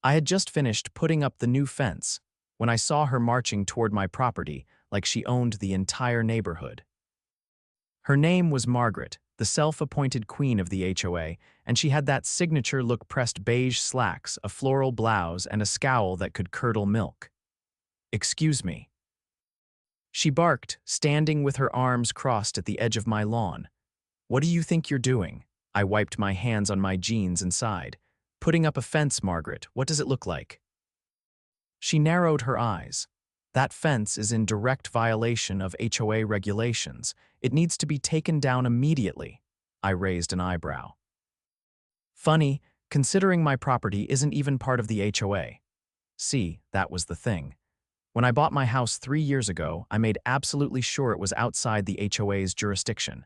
I had just finished putting up the new fence when I saw her marching toward my property like she owned the entire neighborhood. Her name was Margaret, the self-appointed queen of the HOA, and she had that signature look pressed beige slacks, a floral blouse, and a scowl that could curdle milk. "Excuse me." She barked, standing with her arms crossed at the edge of my lawn. "What do you think you're doing?" I wiped my hands on my jeans and sighed. "Putting up a fence, Margaret. What does it look like?" She narrowed her eyes. "That fence is in direct violation of HOA regulations. It needs to be taken down immediately." I raised an eyebrow. Funny, considering my property isn't even part of the HOA. See, that was the thing. When I bought my house 3 years ago, I made absolutely sure it was outside the HOA's jurisdiction.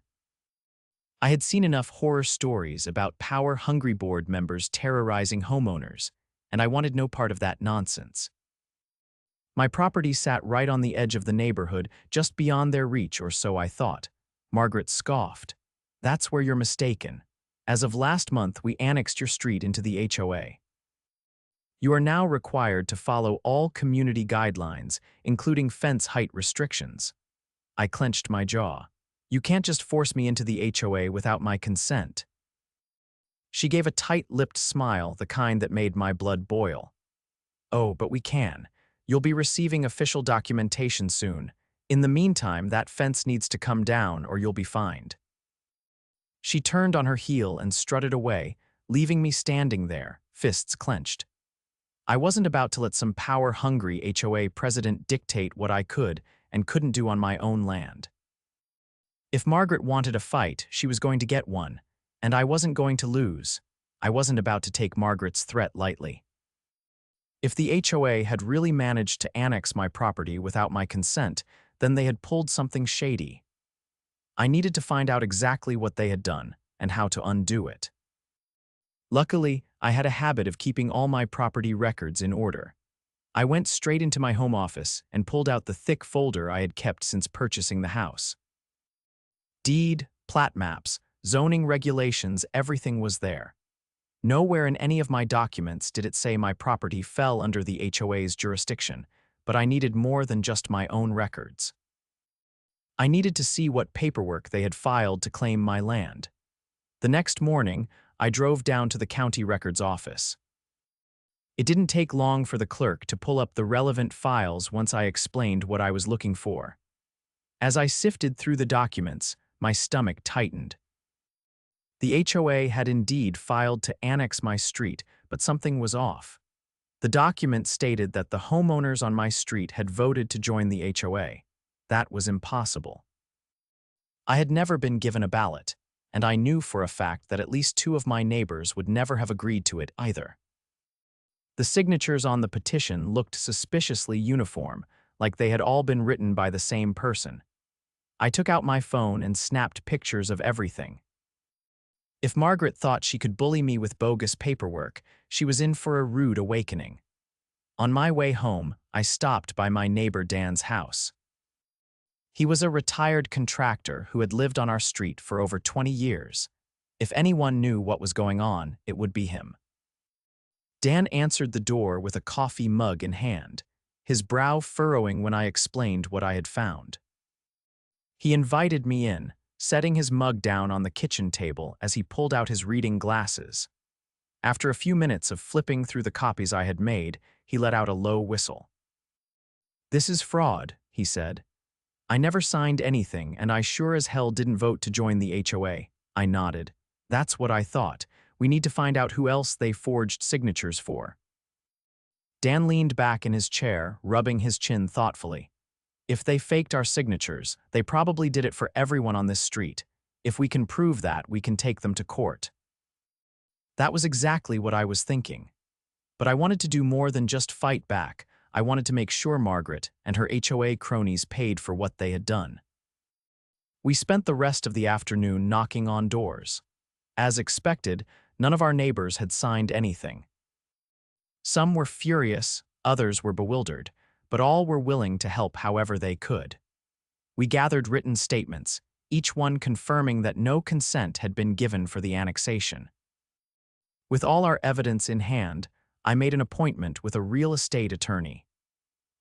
I had seen enough horror stories about power-hungry board members terrorizing homeowners, and I wanted no part of that nonsense. My property sat right on the edge of the neighborhood, just beyond their reach, or so I thought. Margaret scoffed. "That's where you're mistaken. As of last month, we annexed your street into the HOA. You are now required to follow all community guidelines, including fence height restrictions." I clenched my jaw. "You can't just force me into the HOA without my consent." She gave a tight-lipped smile, the kind that made my blood boil. "Oh, but we can. You'll be receiving official documentation soon. In the meantime, that fence needs to come down or you'll be fined." She turned on her heel and strutted away, leaving me standing there, fists clenched. I wasn't about to let some power-hungry HOA president dictate what I could and couldn't do on my own land. If Margaret wanted a fight, she was going to get one, and I wasn't going to lose. I wasn't about to take Margaret's threat lightly. If the HOA had really managed to annex my property without my consent, then they had pulled something shady. I needed to find out exactly what they had done and how to undo it. Luckily, I had a habit of keeping all my property records in order. I went straight into my home office and pulled out the thick folder I had kept since purchasing the house. Deed, plat maps, zoning regulations, everything was there. Nowhere in any of my documents did it say my property fell under the HOA's jurisdiction, but I needed more than just my own records. I needed to see what paperwork they had filed to claim my land. The next morning, I drove down to the county records office. It didn't take long for the clerk to pull up the relevant files once I explained what I was looking for. As I sifted through the documents, my stomach tightened. The HOA had indeed filed to annex my street, but something was off. The document stated that the homeowners on my street had voted to join the HOA. That was impossible. I had never been given a ballot, and I knew for a fact that at least 2 of my neighbors would never have agreed to it either. The signatures on the petition looked suspiciously uniform, like they had all been written by the same person. I took out my phone and snapped pictures of everything. If Margaret thought she could bully me with bogus paperwork, she was in for a rude awakening. On my way home, I stopped by my neighbor Dan's house. He was a retired contractor who had lived on our street for over 20 years. If anyone knew what was going on, it would be him. Dan answered the door with a coffee mug in hand, his brow furrowing when I explained what I had found. He invited me in, setting his mug down on the kitchen table as he pulled out his reading glasses. After a few minutes of flipping through the copies I had made, he let out a low whistle. "This is fraud," he said. "I never signed anything, and I sure as hell didn't vote to join the HOA." I nodded. "That's what I thought. We need to find out who else they forged signatures for." Dan leaned back in his chair, rubbing his chin thoughtfully. "If they faked our signatures, they probably did it for everyone on this street. If we can prove that, we can take them to court." That was exactly what I was thinking. But I wanted to do more than just fight back. I wanted to make sure Margaret and her HOA cronies paid for what they had done. We spent the rest of the afternoon knocking on doors. As expected, none of our neighbors had signed anything. Some were furious, others were bewildered, but all were willing to help however they could. We gathered written statements, each one confirming that no consent had been given for the annexation. With all our evidence in hand, I made an appointment with a real estate attorney.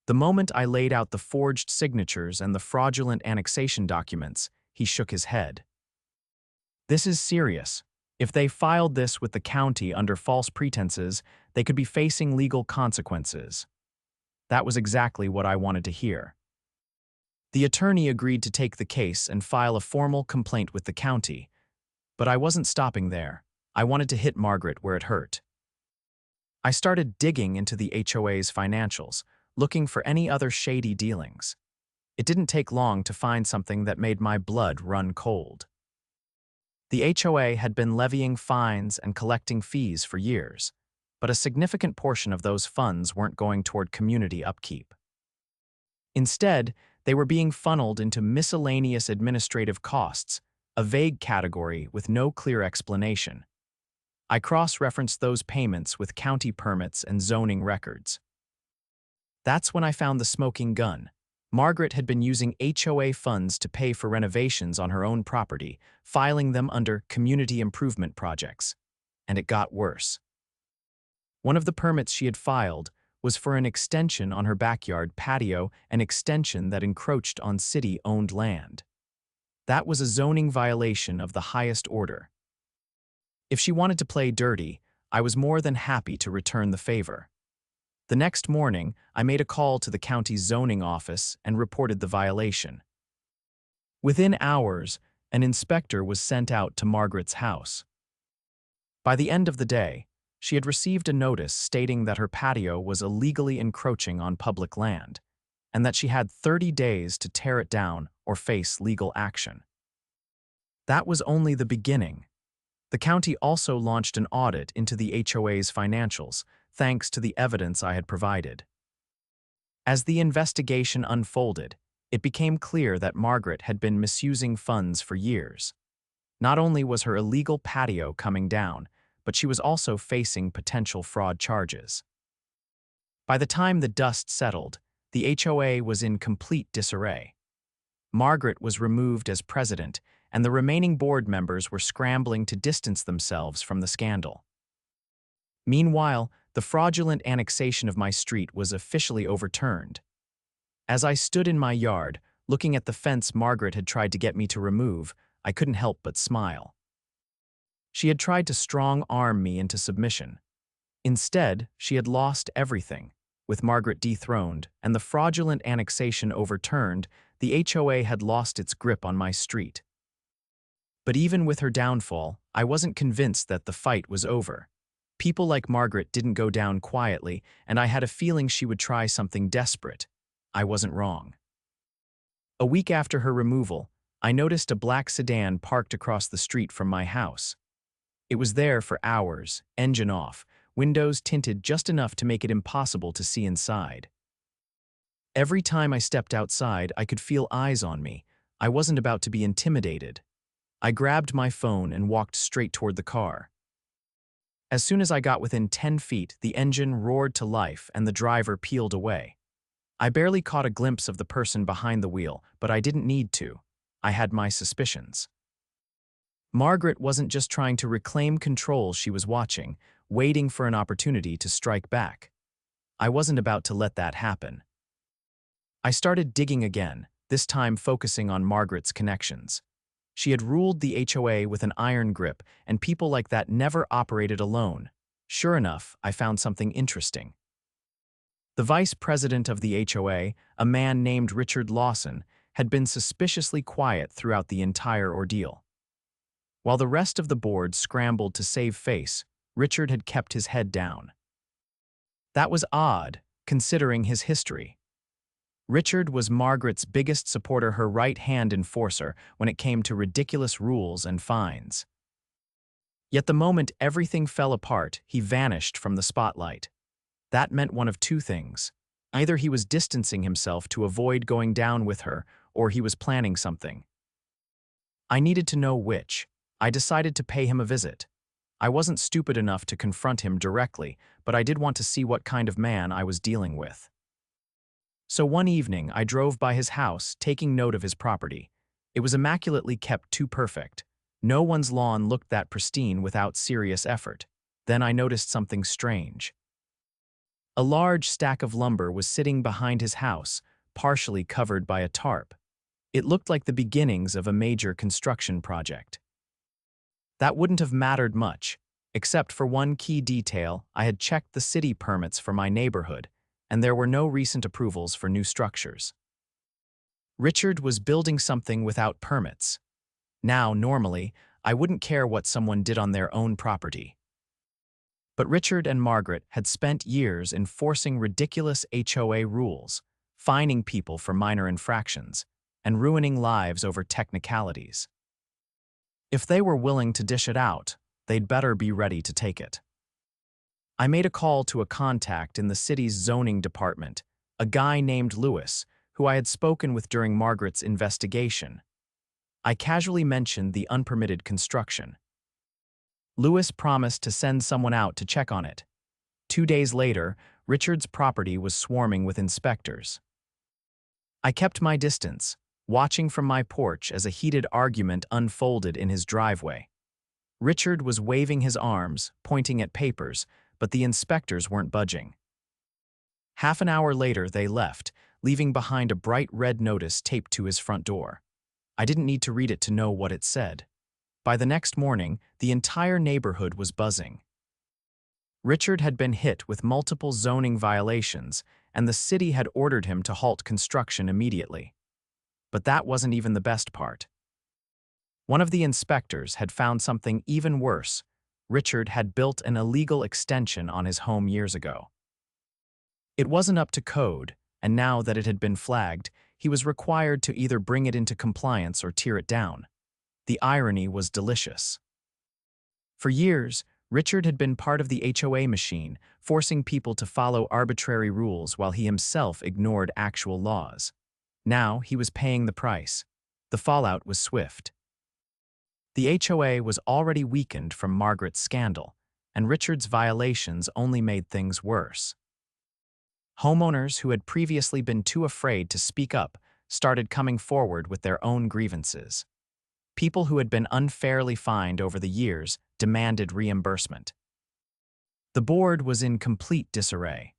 The moment I laid out the forged signatures and the fraudulent annexation documents, he shook his head. This is serious. If they filed this with the county under false pretenses, they could be facing legal consequences. That was exactly what I wanted to hear. The attorney agreed to take the case and file a formal complaint with the county, but I wasn't stopping there. I wanted to hit Margaret where it hurt. I started digging into the HOA's financials, looking for any other shady dealings. It didn't take long to find something that made my blood run cold. The HOA had been levying fines and collecting fees for years, but a significant portion of those funds weren't going toward community upkeep. Instead, they were being funneled into miscellaneous administrative costs, a vague category with no clear explanation. I cross-referenced those payments with county permits and zoning records. That's when I found the smoking gun. Margaret had been using HOA funds to pay for renovations on her own property, filing them under community improvement projects. And it got worse. One of the permits she had filed was for an extension on her backyard patio, an extension that encroached on city-owned land. That was a zoning violation of the highest order. If she wanted to play dirty, I was more than happy to return the favor. The next morning, I made a call to the county's zoning office and reported the violation. Within hours, an inspector was sent out to Margaret's house. By the end of the day, she had received a notice stating that her patio was illegally encroaching on public land, and that she had 30 days to tear it down or face legal action. That was only the beginning. The county also launched an audit into the HOA's financials, thanks to the evidence I had provided. As the investigation unfolded, it became clear that Margaret had been misusing funds for years. Not only was her illegal patio coming down, but she was also facing potential fraud charges. By the time the dust settled, the HOA was in complete disarray. Margaret was removed as president, and the remaining board members were scrambling to distance themselves from the scandal. Meanwhile, the fraudulent annexation of my street was officially overturned. As I stood in my yard, looking at the fence Margaret had tried to get me to remove, I couldn't help but smile. She had tried to strong-arm me into submission. Instead, she had lost everything. With Margaret dethroned and the fraudulent annexation overturned, the HOA had lost its grip on my street. But even with her downfall, I wasn't convinced that the fight was over. People like Margaret didn't go down quietly, and I had a feeling she would try something desperate. I wasn't wrong. A week after her removal, I noticed a black sedan parked across the street from my house. It was there for hours, engine off, windows tinted just enough to make it impossible to see inside. Every time I stepped outside, I could feel eyes on me. I wasn't about to be intimidated. I grabbed my phone and walked straight toward the car. As soon as I got within 10 feet, the engine roared to life and the driver peeled away. I barely caught a glimpse of the person behind the wheel, but I didn't need to. I had my suspicions. Margaret wasn't just trying to reclaim control, she was watching, waiting for an opportunity to strike back. I wasn't about to let that happen. I started digging again, this time focusing on Margaret's connections. She had ruled the HOA with an iron grip, and people like that never operated alone. Sure enough, I found something interesting. The vice president of the HOA, a man named Richard Lawson, had been suspiciously quiet throughout the entire ordeal. While the rest of the board scrambled to save face, Richard had kept his head down. That was odd, considering his history. Richard was Margaret's biggest supporter, her right-hand enforcer when it came to ridiculous rules and fines. Yet the moment everything fell apart, he vanished from the spotlight. That meant one of two things. Either he was distancing himself to avoid going down with her, or he was planning something. I needed to know which. I decided to pay him a visit. I wasn't stupid enough to confront him directly, but I did want to see what kind of man I was dealing with. So one evening, I drove by his house, taking note of his property. It was immaculately kept, too perfect. No one's lawn looked that pristine without serious effort. Then I noticed something strange. A large stack of lumber was sitting behind his house, partially covered by a tarp. It looked like the beginnings of a major construction project. That wouldn't have mattered much, except for one key detail. I had checked the city permits for my neighborhood, and there were no recent approvals for new structures. Richard was building something without permits. Now, normally, I wouldn't care what someone did on their own property. But Richard and Margaret had spent years enforcing ridiculous HOA rules, fining people for minor infractions, and ruining lives over technicalities. If they were willing to dish it out, they'd better be ready to take it. I made a call to a contact in the city's zoning department, a guy named Lewis, who I had spoken with during Margaret's investigation. I casually mentioned the unpermitted construction. Lewis promised to send someone out to check on it. 2 days later, Richard's property was swarming with inspectors. I kept my distance, watching from my porch as a heated argument unfolded in his driveway. Richard was waving his arms, pointing at papers, but the inspectors weren't budging. Half an hour later, they left, leaving behind a bright red notice taped to his front door. I didn't need to read it to know what it said. By the next morning, the entire neighborhood was buzzing. Richard had been hit with multiple zoning violations, and the city had ordered him to halt construction immediately. But that wasn't even the best part. One of the inspectors had found something even worse. Richard had built an illegal extension on his home years ago. It wasn't up to code, and now that it had been flagged, he was required to either bring it into compliance or tear it down. The irony was delicious. For years, Richard had been part of the HOA machine, forcing people to follow arbitrary rules while he himself ignored actual laws. Now he was paying the price. The fallout was swift. The HOA was already weakened from Margaret's scandal, and Richard's violations only made things worse. Homeowners who had previously been too afraid to speak up started coming forward with their own grievances. People who had been unfairly fined over the years demanded reimbursement. The board was in complete disarray.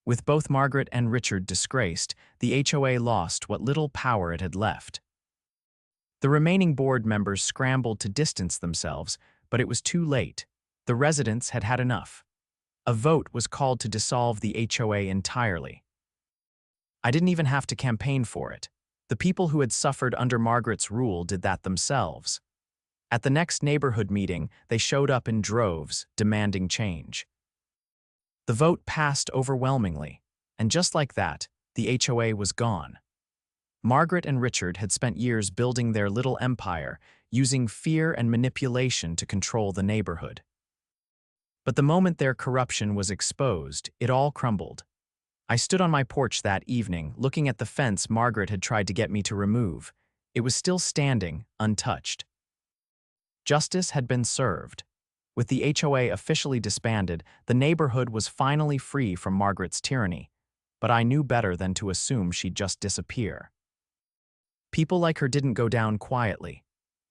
With both Margaret and Richard disgraced, the HOA lost what little power it had left. The remaining board members scrambled to distance themselves, but it was too late. The residents had had enough. A vote was called to dissolve the HOA entirely. I didn't even have to campaign for it. The people who had suffered under Margaret's rule did that themselves. At the next neighborhood meeting, they showed up in droves, demanding change. The vote passed overwhelmingly, and just like that, the HOA was gone. Margaret and Richard had spent years building their little empire, using fear and manipulation to control the neighborhood. But the moment their corruption was exposed, it all crumbled. I stood on my porch that evening, looking at the fence Margaret had tried to get me to remove. It was still standing, untouched. Justice had been served. With the HOA officially disbanded, the neighborhood was finally free from Margaret's tyranny, but I knew better than to assume she'd just disappear. People like her didn't go down quietly.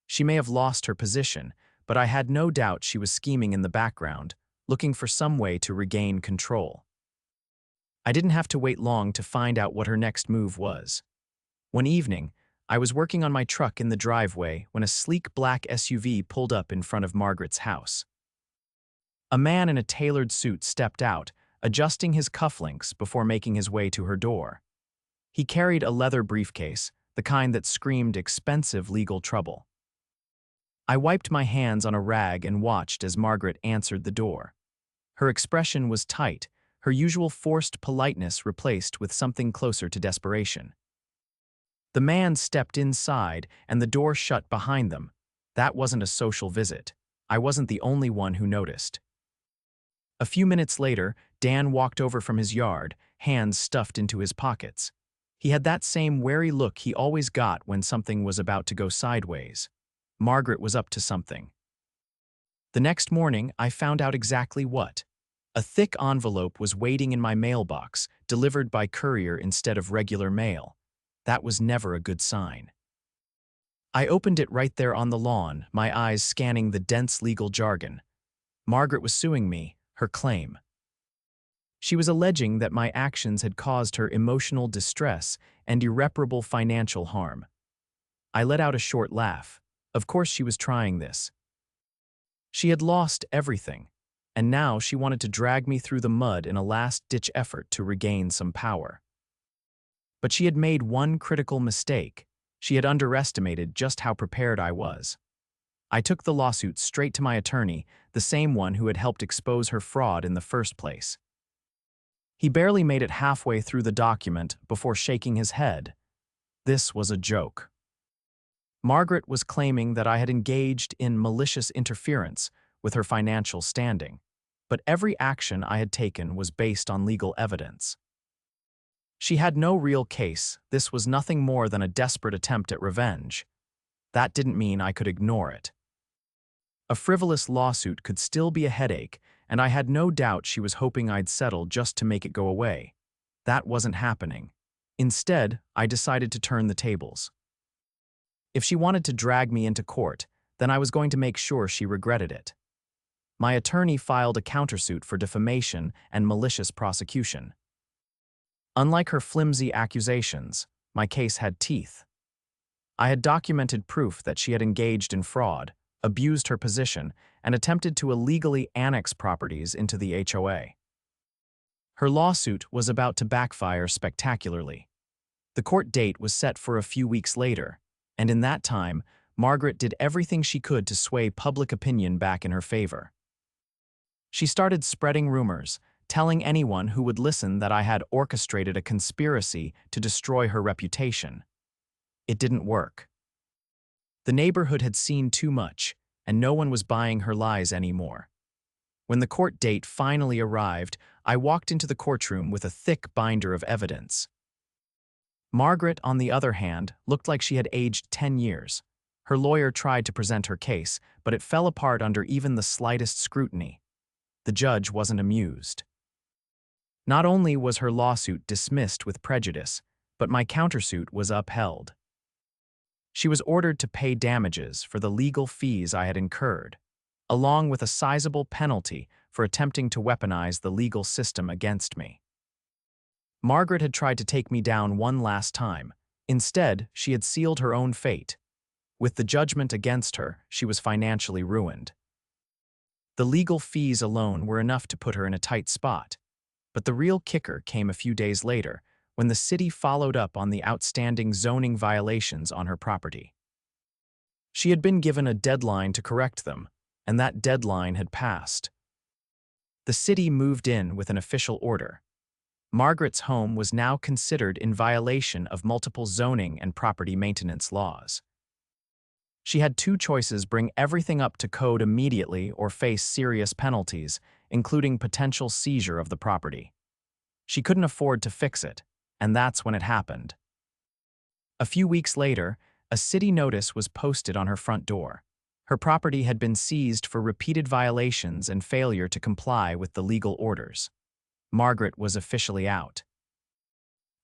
She may have lost her position, but I had no doubt she was scheming in the background, looking for some way to regain control. I didn't have to wait long to find out what her next move was. One evening, I was working on my truck in the driveway when a sleek black SUV pulled up in front of Margaret's house. A man in a tailored suit stepped out, adjusting his cufflinks before making his way to her door. He carried a leather briefcase, the kind that screamed expensive legal trouble. I wiped my hands on a rag and watched as Margaret answered the door. Her expression was tight, her usual forced politeness replaced with something closer to desperation. The man stepped inside and the door shut behind them. That wasn't a social visit. I wasn't the only one who noticed. A few minutes later, Dan walked over from his yard, hands stuffed into his pockets. He had that same wary look he always got when something was about to go sideways. Margaret was up to something. The next morning, I found out exactly what. A thick envelope was waiting in my mailbox, delivered by courier instead of regular mail. That was never a good sign. I opened it right there on the lawn, my eyes scanning the dense legal jargon. Margaret was suing me, her claim. She was alleging that my actions had caused her emotional distress and irreparable financial harm. I let out a short laugh. Of course she was trying this. She had lost everything, and now she wanted to drag me through the mud in a last-ditch effort to regain some power. But she had made one critical mistake. She had underestimated just how prepared I was. I took the lawsuit straight to my attorney, the same one who had helped expose her fraud in the first place. He barely made it halfway through the document before shaking his head. This was a joke. Margaret was claiming that I had engaged in malicious interference with her financial standing, but every action I had taken was based on legal evidence. She had no real case. This was nothing more than a desperate attempt at revenge. That didn't mean I could ignore it. A frivolous lawsuit could still be a headache, and I had no doubt she was hoping I'd settle just to make it go away. That wasn't happening. Instead, I decided to turn the tables. If she wanted to drag me into court, then I was going to make sure she regretted it. My attorney filed a countersuit for defamation and malicious prosecution. Unlike her flimsy accusations, my case had teeth. I had documented proof that she had engaged in fraud, abused her position, and attempted to illegally annex properties into the HOA. Her lawsuit was about to backfire spectacularly. The court date was set for a few weeks later, and in that time, Margaret did everything she could to sway public opinion back in her favor. She started spreading rumors, telling anyone who would listen that I had orchestrated a conspiracy to destroy her reputation. It didn't work. The neighborhood had seen too much, and no one was buying her lies anymore. When the court date finally arrived, I walked into the courtroom with a thick binder of evidence. Margaret, on the other hand, looked like she had aged 10 years. Her lawyer tried to present her case, but it fell apart under even the slightest scrutiny. The judge wasn't amused. Not only was her lawsuit dismissed with prejudice, but my countersuit was upheld. She was ordered to pay damages for the legal fees I had incurred, along with a sizable penalty for attempting to weaponize the legal system against me. Margaret had tried to take me down one last time. Instead, she had sealed her own fate. With the judgment against her, she was financially ruined. The legal fees alone were enough to put her in a tight spot, but the real kicker came a few days later, when the city followed up on the outstanding zoning violations on her property. She had been given a deadline to correct them, and that deadline had passed. The city moved in with an official order. Margaret's home was now considered in violation of multiple zoning and property maintenance laws. She had two choices: bring everything up to code immediately or face serious penalties, including potential seizure of the property. She couldn't afford to fix it, and that's when it happened. A few weeks later, a city notice was posted on her front door. Her property had been seized for repeated violations and failure to comply with the legal orders. Margaret was officially out.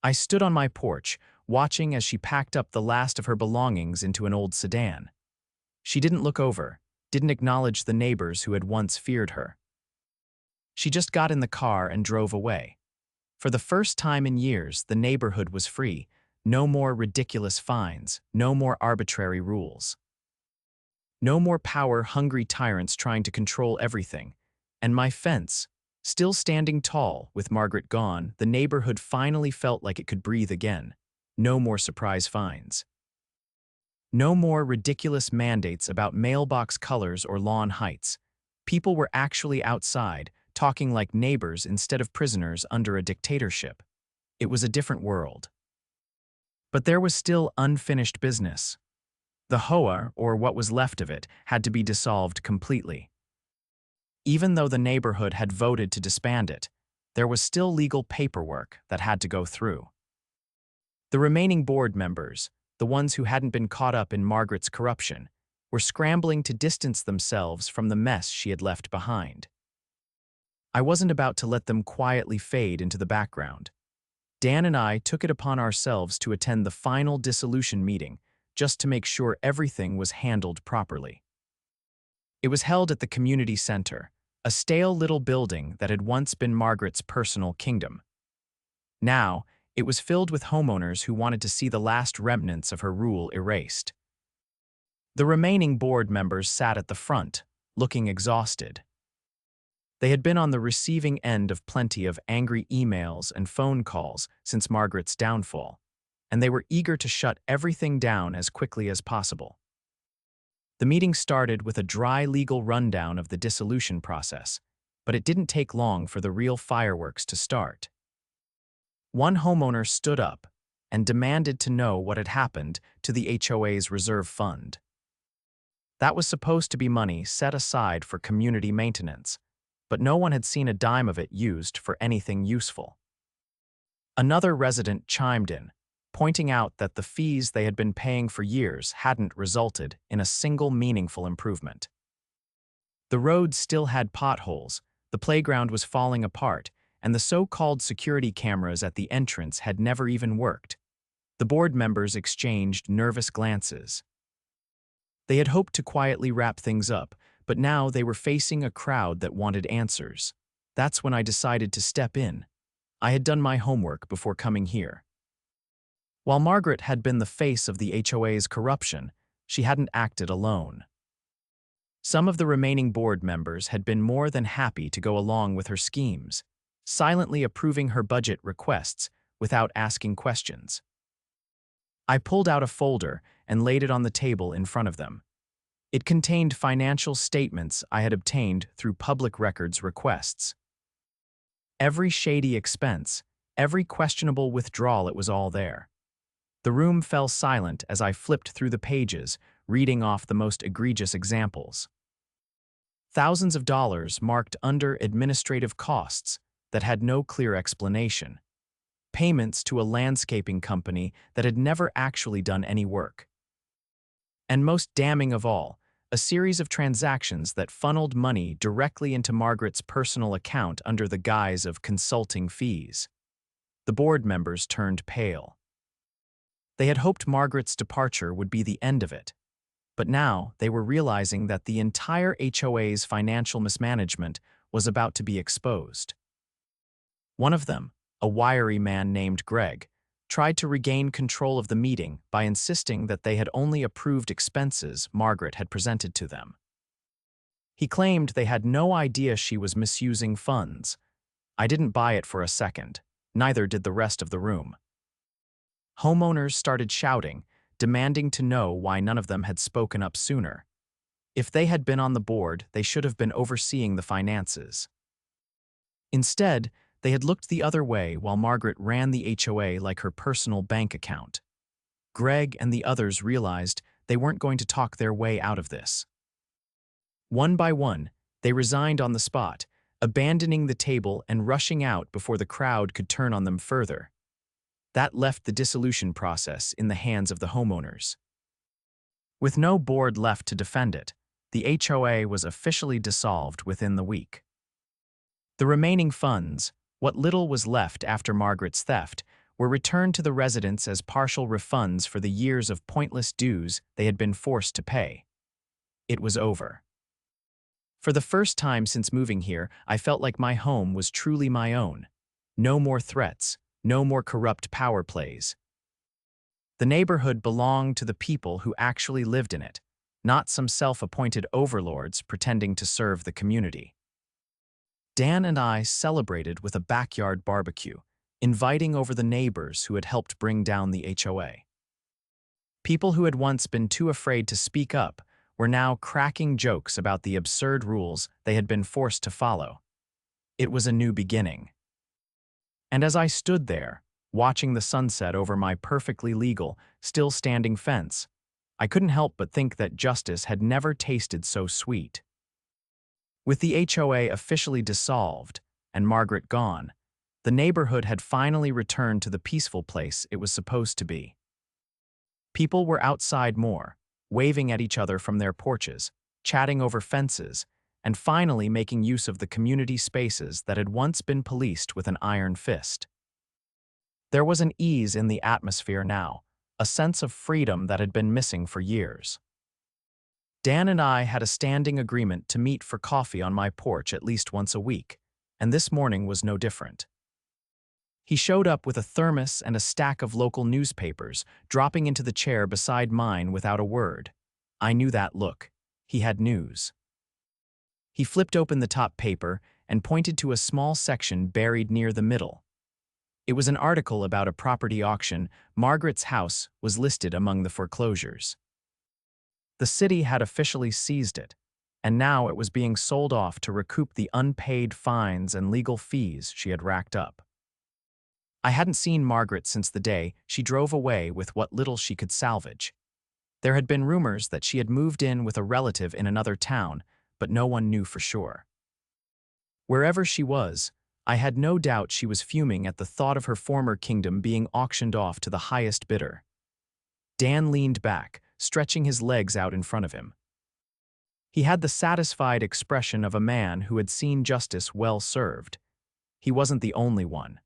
I stood on my porch, watching as she packed up the last of her belongings into an old sedan. She didn't look over, didn't acknowledge the neighbors who had once feared her. She just got in the car and drove away. For the first time in years, the neighborhood was free. No more ridiculous fines, no more arbitrary rules. No more power-hungry tyrants trying to control everything. And my fence, still standing tall with Margaret gone, the neighborhood finally felt like it could breathe again. No more surprise fines. No more ridiculous mandates about mailbox colors or lawn heights. People were actually outside, talking like neighbors instead of prisoners under a dictatorship. It was a different world. But there was still unfinished business. The HOA, or what was left of it, had to be dissolved completely. Even though the neighborhood had voted to disband it, there was still legal paperwork that had to go through. The remaining board members, the ones who hadn't been caught up in Margaret's corruption, were scrambling to distance themselves from the mess she had left behind. I wasn't about to let them quietly fade into the background. Dan and I took it upon ourselves to attend the final dissolution meeting, just to make sure everything was handled properly. It was held at the community center, a stale little building that had once been Margaret's personal kingdom. Now, it was filled with homeowners who wanted to see the last remnants of her rule erased. The remaining board members sat at the front, looking exhausted. They had been on the receiving end of plenty of angry emails and phone calls since Margaret's downfall, and they were eager to shut everything down as quickly as possible. The meeting started with a dry legal rundown of the dissolution process, but it didn't take long for the real fireworks to start. One homeowner stood up and demanded to know what had happened to the HOA's reserve fund. That was supposed to be money set aside for community maintenance, but no one had seen a dime of it used for anything useful. Another resident chimed in, pointing out that the fees they had been paying for years hadn't resulted in a single meaningful improvement. The roads still had potholes, the playground was falling apart, and the so-called security cameras at the entrance had never even worked. The board members exchanged nervous glances. They had hoped to quietly wrap things up, but now they were facing a crowd that wanted answers. That's when I decided to step in. I had done my homework before coming here. While Margaret had been the face of the HOA's corruption, she hadn't acted alone. Some of the remaining board members had been more than happy to go along with her schemes, silently approving her budget requests without asking questions. I pulled out a folder and laid it on the table in front of them. It contained financial statements I had obtained through public records requests. Every shady expense, every questionable withdrawal, it was all there. The room fell silent as I flipped through the pages, reading off the most egregious examples. Thousands of dollars marked under administrative costs that had no clear explanation. Payments to a landscaping company that had never actually done any work. And most damning of all, a series of transactions that funneled money directly into Margaret's personal account under the guise of consulting fees. The board members turned pale. They had hoped Margaret's departure would be the end of it, but now they were realizing that the entire HOA's financial mismanagement was about to be exposed. One of them, a wiry man named Greg, tried to regain control of the meeting by insisting that they had only approved expenses Margaret had presented to them. He claimed they had no idea she was misusing funds. I didn't buy it for a second, neither did the rest of the room. Homeowners started shouting, demanding to know why none of them had spoken up sooner. If they had been on the board, they should have been overseeing the finances. Instead, they had looked the other way while Margaret ran the HOA like her personal bank account. Greg and the others realized they weren't going to talk their way out of this. One by one, they resigned on the spot, abandoning the table and rushing out before the crowd could turn on them further. That left the dissolution process in the hands of the homeowners. With no board left to defend it, the HOA was officially dissolved within the week. The remaining funds, what little was left after Margaret's theft, were returned to the residents as partial refunds for the years of pointless dues they had been forced to pay. It was over. For the first time since moving here, I felt like my home was truly my own. No more threats, no more corrupt power plays. The neighborhood belonged to the people who actually lived in it, not some self-appointed overlords pretending to serve the community. Dan and I celebrated with a backyard barbecue, inviting over the neighbors who had helped bring down the HOA. People who had once been too afraid to speak up were now cracking jokes about the absurd rules they had been forced to follow. It was a new beginning. And as I stood there, watching the sunset over my perfectly legal, still standing fence, I couldn't help but think that justice had never tasted so sweet. With the HOA officially dissolved and Margaret gone, the neighborhood had finally returned to the peaceful place it was supposed to be. People were outside more, waving at each other from their porches, chatting over fences, and finally making use of the community spaces that had once been policed with an iron fist. There was an ease in the atmosphere now, a sense of freedom that had been missing for years. Dan and I had a standing agreement to meet for coffee on my porch at least once a week, and this morning was no different. He showed up with a thermos and a stack of local newspapers, dropping into the chair beside mine without a word. I knew that look. He had news. He flipped open the top paper and pointed to a small section buried near the middle. It was an article about a property auction. Margaret's house was listed among the foreclosures. The city had officially seized it, and now it was being sold off to recoup the unpaid fines and legal fees she had racked up. I hadn't seen Margaret since the day she drove away with what little she could salvage. There had been rumors that she had moved in with a relative in another town, but no one knew for sure. Wherever she was, I had no doubt she was fuming at the thought of her former kingdom being auctioned off to the highest bidder. Dan leaned back, stretching his legs out in front of him. He had the satisfied expression of a man who had seen justice well served. He wasn't the only one.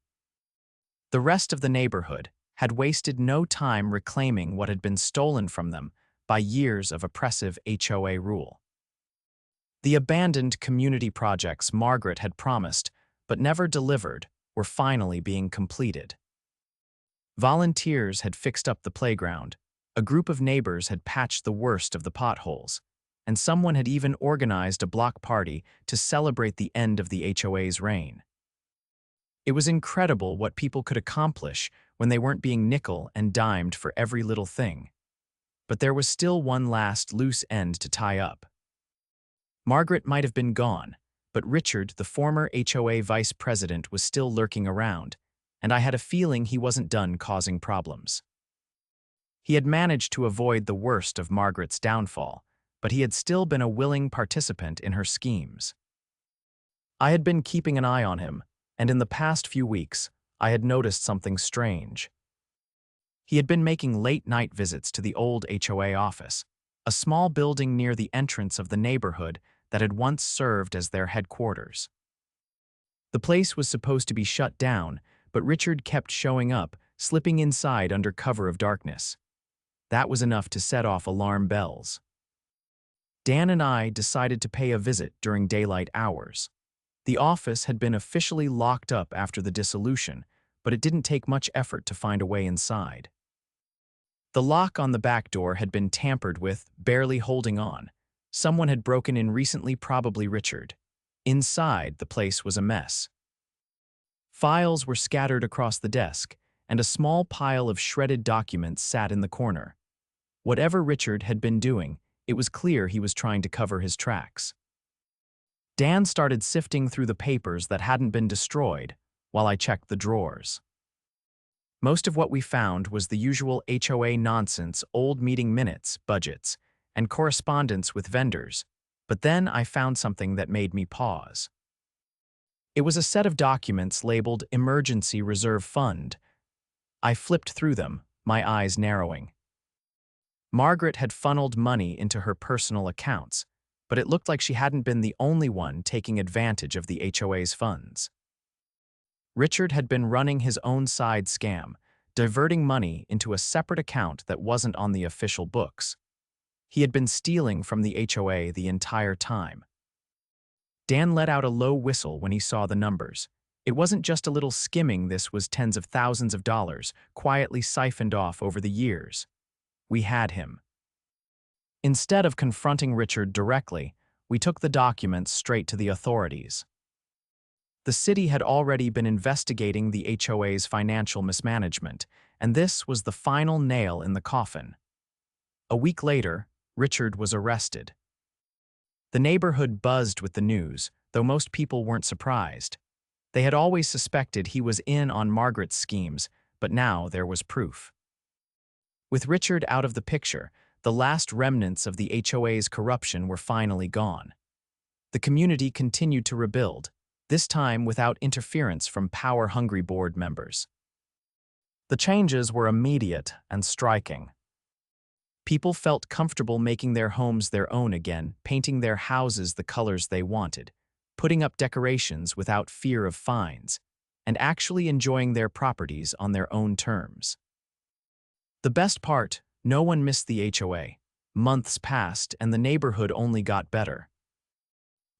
The rest of the neighborhood had wasted no time reclaiming what had been stolen from them by years of oppressive HOA rule. The abandoned community projects Margaret had promised but never delivered were finally being completed. Volunteers had fixed up the playground, a group of neighbors had patched the worst of the potholes, and someone had even organized a block party to celebrate the end of the HOA's reign. It was incredible what people could accomplish when they weren't being nickel and dimed for every little thing. But there was still one last loose end to tie up. Margaret might have been gone, but Richard, the former HOA vice president, was still lurking around, and I had a feeling he wasn't done causing problems. He had managed to avoid the worst of Margaret's downfall, but he had still been a willing participant in her schemes. I had been keeping an eye on him, and in the past few weeks, I had noticed something strange. He had been making late-night visits to the old HOA office, a small building near the entrance of the neighborhood that had once served as their headquarters. The place was supposed to be shut down, but Richard kept showing up, slipping inside under cover of darkness. That was enough to set off alarm bells. Dan and I decided to pay a visit during daylight hours. The office had been officially locked up after the dissolution, but it didn't take much effort to find a way inside. The lock on the back door had been tampered with, barely holding on. Someone had broken in recently, probably Richard. Inside, the place was a mess. Files were scattered across the desk, and a small pile of shredded documents sat in the corner. Whatever Richard had been doing, it was clear he was trying to cover his tracks. Dan started sifting through the papers that hadn't been destroyed, while I checked the drawers. Most of what we found was the usual HOA nonsense, old meeting minutes, budgets, and correspondence with vendors, but then I found something that made me pause. It was a set of documents labeled Emergency Reserve Fund. I flipped through them, my eyes narrowing. Margaret had funneled money into her personal accounts, but it looked like she hadn't been the only one taking advantage of the HOA's funds. Richard had been running his own side scam, diverting money into a separate account that wasn't on the official books. He had been stealing from the HOA the entire time. Dan let out a low whistle when he saw the numbers. It wasn't just a little skimming, this was tens of thousands of dollars, quietly siphoned off over the years. We had him. Instead of confronting Richard directly, we took the documents straight to the authorities. The city had already been investigating the HOA's financial mismanagement, and this was the final nail in the coffin. A week later, Richard was arrested. The neighborhood buzzed with the news, though most people weren't surprised. They had always suspected he was in on Margaret's schemes, but now there was proof. With Richard out of the picture, the last remnants of the HOA's corruption were finally gone. The community continued to rebuild, this time without interference from power-hungry board members. The changes were immediate and striking. People felt comfortable making their homes their own again, painting their houses the colors they wanted, putting up decorations without fear of fines, and actually enjoying their properties on their own terms. The best part, no one missed the HOA. Months passed, and the neighborhood only got better.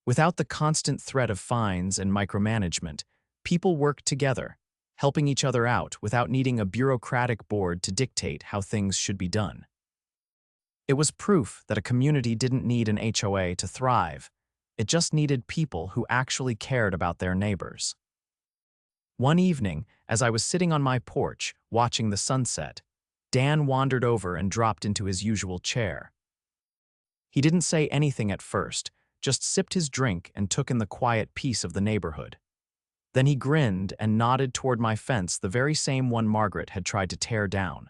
Without the constant threat of fines and micromanagement, people worked together, helping each other out without needing a bureaucratic board to dictate how things should be done. It was proof that a community didn't need an HOA to thrive. It just needed people who actually cared about their neighbors. One evening, as I was sitting on my porch watching the sunset, Dan wandered over and dropped into his usual chair. He didn't say anything at first, just sipped his drink and took in the quiet peace of the neighborhood. Then he grinned and nodded toward my fence, the very same one Margaret had tried to tear down.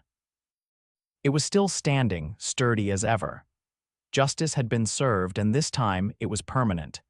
It was still standing, sturdy as ever. Justice had been served, and this time it was permanent.